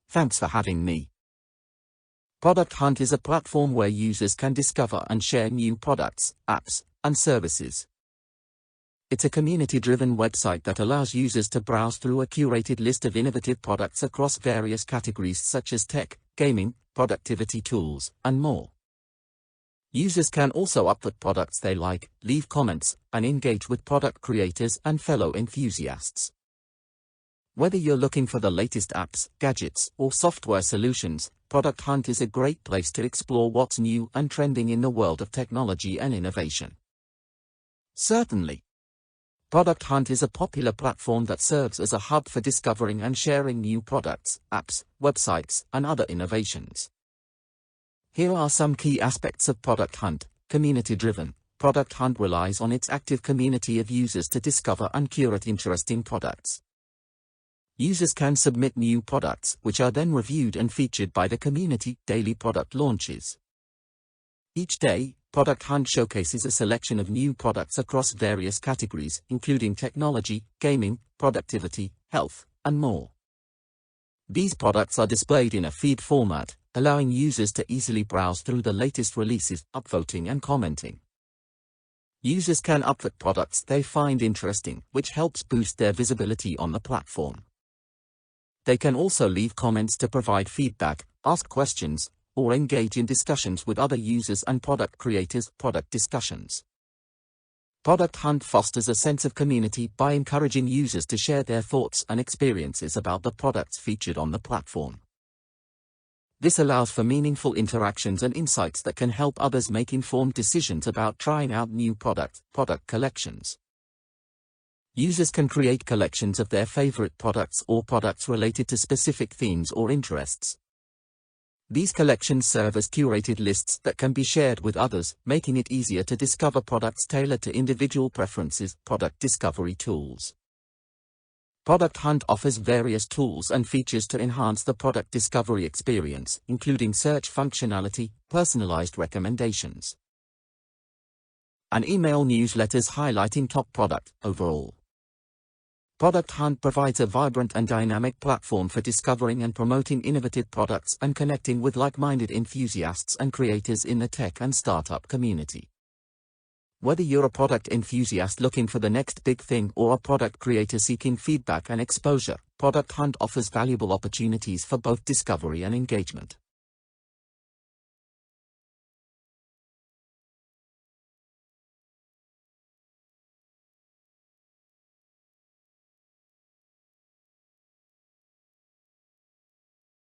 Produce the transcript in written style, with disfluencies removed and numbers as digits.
Thanks for having me. Product Hunt is a platform where users can discover and share new products, apps, and services. It's a community-driven website that allows users to browse through a curated list of innovative products across various categories such as tech, gaming, productivity tools, and more. Users can also upvote products they like, leave comments, and engage with product creators and fellow enthusiasts. Whether you're looking for the latest apps, gadgets, or software solutions, Product Hunt is a great place to explore what's new and trending in the world of technology and innovation. Certainly, Product Hunt is a popular platform that serves as a hub for discovering and sharing new products, apps, websites, and other innovations. Here are some key aspects of Product Hunt. Community-driven. Product Hunt relies on its active community of users to discover and curate interesting products. Users can submit new products, which are then reviewed and featured by the community. Daily product launches. Each day, Product Hunt showcases a selection of new products across various categories, including technology, gaming, productivity, health, and more. These products are displayed in a feed format, allowing users to easily browse through the latest releases, upvoting and commenting. Users can upvote products they find interesting, which helps boost their visibility on the platform. They can also leave comments to provide feedback, ask questions, or engage in discussions with other users and product creators. Product discussions. Product Hunt fosters a sense of community by encouraging users to share their thoughts and experiences about the products featured on the platform. This allows for meaningful interactions and insights that can help others make informed decisions about trying out new products. Product collections. Users can create collections of their favorite products or products related to specific themes or interests. These collections serve as curated lists that can be shared with others, making it easier to discover products tailored to individual preferences. Product discovery tools. Product Hunt offers various tools and features to enhance the product discovery experience, including search functionality, personalized recommendations, and email newsletters highlighting top product. Overall, Product Hunt provides a vibrant and dynamic platform for discovering and promoting innovative products and connecting with like-minded enthusiasts and creators in the tech and startup community. Whether you're a product enthusiast looking for the next big thing or a product creator seeking feedback and exposure, Product Hunt offers valuable opportunities for both discovery and engagement.